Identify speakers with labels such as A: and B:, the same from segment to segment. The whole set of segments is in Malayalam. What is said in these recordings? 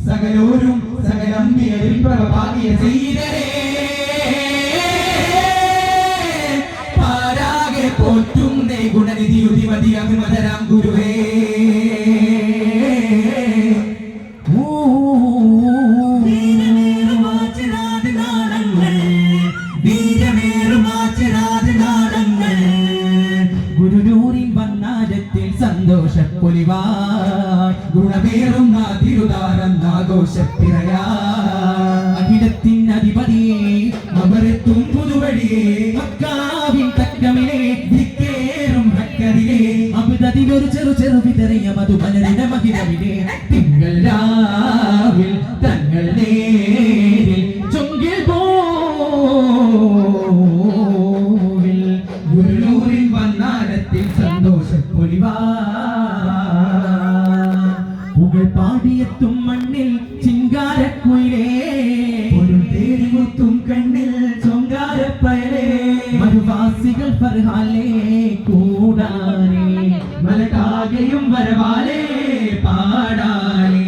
A: സകലോരും സകലംബിയരിൽ പ്രഭാകിയ ചെയ്തരേ പാരാകെ പോറ്റും നേ ഗുണനിധി ഉദിമതി അഭിമതരാം ഗുരുവേ ഗുണമേറും തിരുതാരന്നാഘോഷപ്പിറയാ അഖിലത്തിൻ അധിപതിയെ അമരത്തും പുതുവഴിയെ മക്കാവിൻ തക്കമിലെ ധിക്കേറും ഹക്കറിലെ അബുദതിലൊരു ചെറു വിതറിയ മധുമലരിന്റെ മഹിതമിലെ തിങ്കൾ രാവിൽ തങ്ങൾ നേരിൽ ചൊങ്കിൽ പോവിൽ ഗുരുനൂരിൻ വന്നാരത്തിൽ സന്തോഷപ്പൊലിവാ പാടിയെത്തും മണ്ണിൽ ചിങ്കാരക്കുയിലേ ഒരു തേടിമുത്തും കണ്ണിൽ ചൊങ്കാരപ്പയലേ മരുവാസികൾ ഫർഹാലേ കൂടാനേ മലകാകയും വരവാലേ പാടാനേ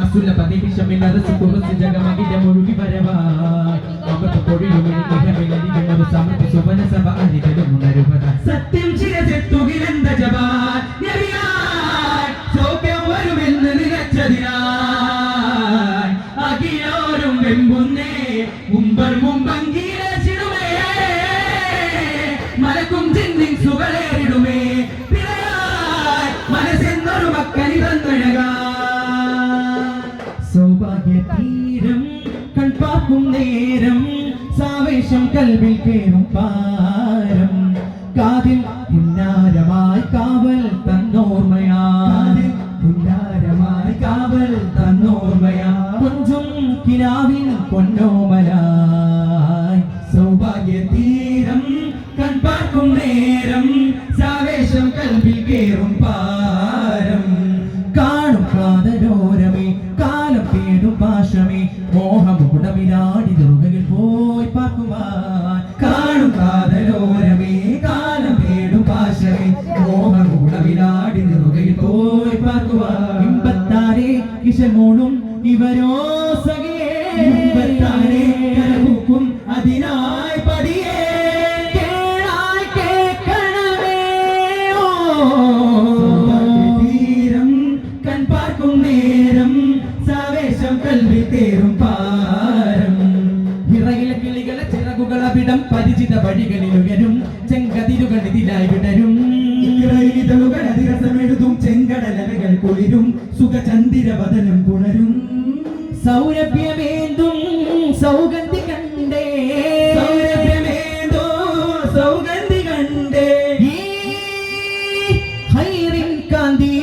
A: അസുലപതി വിഷമില്ലറസ് കുറച്ച് ജഗമകിന്റെ മുഴുകി വരവാ അവർക്ക് പൊടിയുമിഴമില്ലൊരു സമൃദ്ധി സുവന സഭ അരികലും ഉണരുവത സത്യം ചിരചെത്തുകിലെന്ത ജപാ അഖിലോരും വെമ്പുന്നേ മുമ്പർ മുമ്പങ്കിടുമേ മലക്കും ചിന്തിൻ സുകളേറിടുമേ മനസ്സെന്നൊരു മക്കനി തന്നഴക സൗഭാഗ്യ തീരം കൺപാർക്കും നേരം സാവേശം കൽവിൽ കേറും പാരം കാതിൽ പുന്നാരമായി കാവൽ തന്നോർമ്മയായി പുന്നാരമായി കാവൽ തന്നോർമ്മയാ കൊഞ്ചും കിനാവിൻ പൊന്നോമലായി സൗഭാഗ്യ തീരം കൺപാർക്കും നേരം സാവേശം കൽവിൽ കേറും പാരം കാണും കാതരോരമേ കാലം തേടും പാശമേ മോഹമുടമിനാടി ദുർഗയിൽ പോയി പാർക്കുവാൻ കാണും കാതരോരമേ കാലം തേടും പാശമേ മോഹമുടമിനാടി ദുർഗയിൽ പോയി പാർക്കുവാൻ ഇമ്പത്താരേ കിശമോളും ഇവരോ സഖിയേ ഇമ്പത്താരേ കരകൂക്കും അതിനായി പടിയേ കേളായി കേൾക്കണമേ ഓ തീരം കൺപാർക്കും നേരം സാവേശം കൽവി തേറും പാരം ഇറയിലെ കിളികളെ ചിറകുകളവിടം പരിചിത വഴികളിൽ ഉയരും ചെങ്കതിരുകൾ ഇതിലായി വിടരും ഇതളുകൾ അതിരസമെഴുതും ചെങ്കടലകൾ കുളിരും സുഖചന്ദിരവദനം പുണരും സൗരഭ്യമേന്തും സൗഗന്ധി കണ്ടേ സൗരഭ്യമേന്തോ സൗഗന്ധി കണ്ടേ ഈ ഹൈറിൻ കാന്തി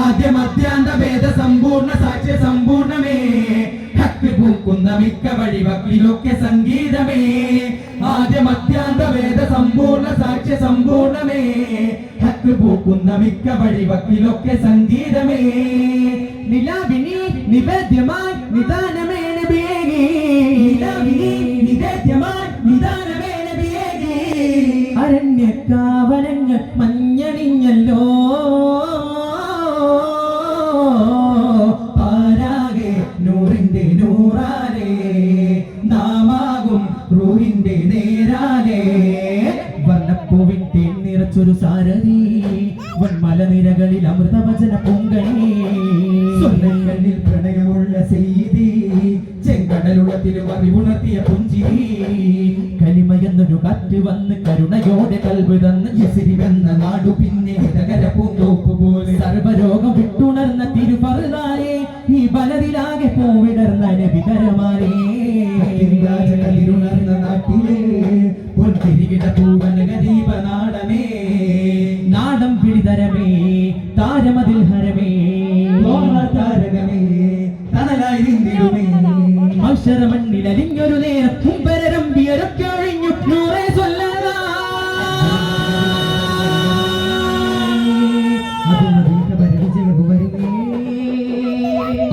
A: ആദ്യ മധ്യാന്ത വേദ സമ്പൂർണ്ണ സാക്ഷ്യ സമ്പൂർണമേ ഹക്ക് പൂക്കുന്ന മിക്ക വഴിവക്കിലൊക്കെ സംഗീതമേ ആദ്യ മധ്യാന്ത വേദ സമ്പൂർണ്ണ സാക്ഷ്യ സമ്പൂർണമേ ഹക്ക് പൂക്കുന്ന മിക്ക വഴിവക്കിലൊക്കെ സംഗീതമേ നിലാവിനി നിവേദ്യമായി നിദാനമേ നബിയേകി നിലാവിനി നിവേദ്യമായി നിദാനമേ നബിയേകി അരണ്യക്കാവനങ്ങൾ മഞ്ഞണിഞ്ഞല്ലോ പാരാകെ നൂറിന്റെ നൂറാലേ നാമാകും റൂഹിന്റെ നേരാലേ വർണ്ണപ്പൂവിന്റെ നിറച്ചൊരു സാരഥി വന്മലനിരകളിൽ അമൃതവചന പൊങ്കണി സ്വർണ്ണങ്ങളിൽ പ്രണയമുള്ള ചെയ്തി ചെങ്കടലുള്ളത്തിലും അറിവുണർത്തിയ പുഞ്ചിരി കലിമയെന്നൊരു കാറ്റ് വന്ന് കരുണയോടെ കൽവ് തന്ന് യസിരിവെന്ന നാടു പിന്നെ ഹിതകര പൂന്തോപ്പ് പോലെ സർവരോഗം വിട്ടുണർന്ന തിരുപറുതാരേ ഈ ബലതിലാകെ പൂവിടർന്ന നബികരമാരേ ഇരുണർന്ന നാട്ടിലെ പൊൻതിരികിട പൂവനക ദീപനാടമേ നാടം പിടിതരമേ താരമതിൽ ഹരമേ താരകമേ തണലായി നിന്നിടുമേ മത്സരമണ്ണിൽ അലിഞ്ഞൊരു നേരം കുമ്പരരമ്പിയരൊക്കെ ഒഴിഞ്ഞു നൂറേ സ്വല്ലല്ലാ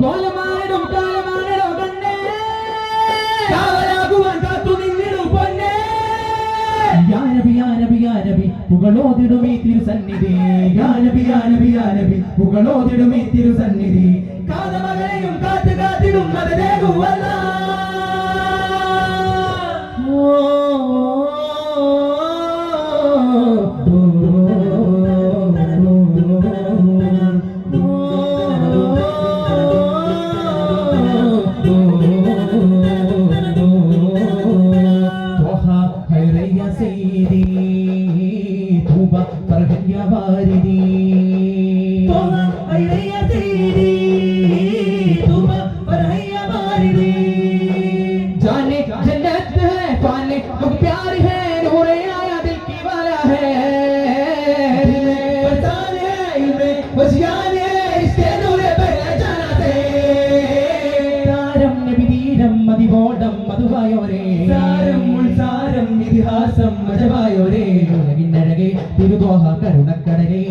A: കോലമാനോ കാലമാനോ കണ്ണേ കാവലാകുവാൻ കാത്തു നിന്നിടു പൊന്നേ യാ നബി യാ നബി യാ നബി
B: പുകളോതിടുമീ തിരുസന്നിധി യാ നബി യാ നബി യാ നബി പുകളോതിടുമീ തിരുസന്നിധി കാലമകനെയും കാത്തു കാത്തിടും മദനേകുവല്ല ഇതിഹാസം മജവായോരേ ഉലകിന്നഴകെ തിരുദോഹ കരുണക്കടലേ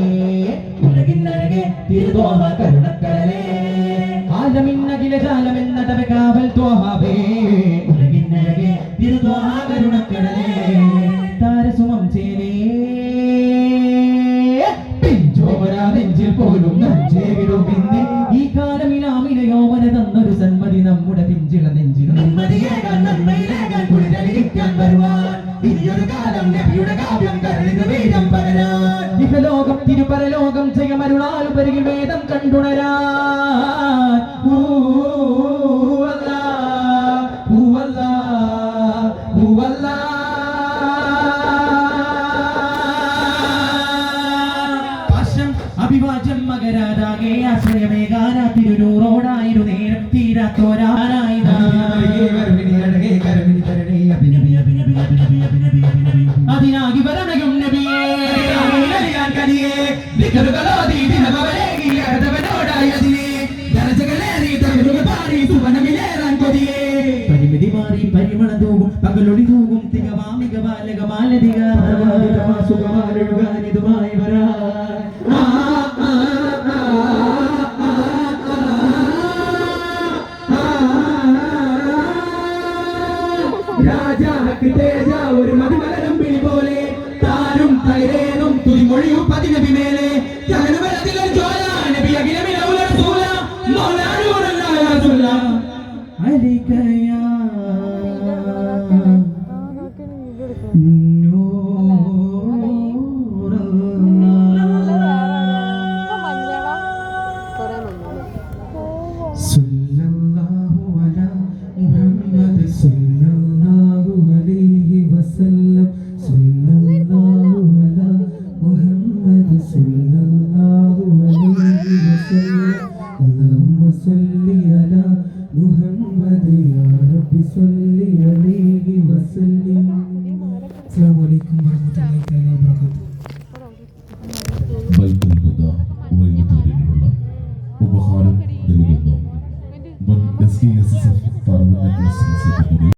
B: ഉലകിന്നഴകെ തിരുദോഹ കരുണക്കടലേ ആലമിന്നകില ജാലമെന്നടവ കാവൽ ദോഹാവേ ഉലകിന്നഴകെ തിരുദോഹ കരുണക്കടലേ താരസുമം ചേരേ പിഞ്ചോമരാ നെഞ്ചിൽ പോലും നഞ്ചേവിടും പിന്നെ ഈ കാലമിനാമിന യോവന തന്നൊരു സന്മതി നമ്മുടെ പിഞ്ചിള നെഞ്ചിലും നിമ്മതിയേകാൻ നന്മയിലേകാൻ കുളിരലിരിക്കാൻ വരുവാൻ ഇനിയൊരു കാലം നബിയുടെ കാവ്യം കരളിന് വീരം പകരാൻ ഇഹലോകം തിരുപരലോകം ജയമരുളാലുപരികി വേദം കണ്ടുണരാൻ അഭിവാജ്യം മകരാതാകെ ആശ്രയമേകാന തിരുനൂറോടായിരു നേരം തീരാത്തോരാനായി അതിനാകി വരണയും നബിയേ പരിമിതി മാറി പരിമള തൂകും പകലൊളി തൂകും തികവാമിക ബാലക മാലതിക സുഖമാലുകാനിതുമായി വരാ രാജാക്ക് തേജ ഒരു മതിമലരം പിടി പോലെ താനും തൈരേനും തുതിമൊഴിയും പതിനബി മേലെ ജഗനുവരത്തിലൊരു ജ്വാല നബി അഖിലമിനൗല റസൂല മൗലാനൂറല്ലാഹ റസൂല അലൈകയാ Assalamualaikum warahmatullahi wabarakatuh.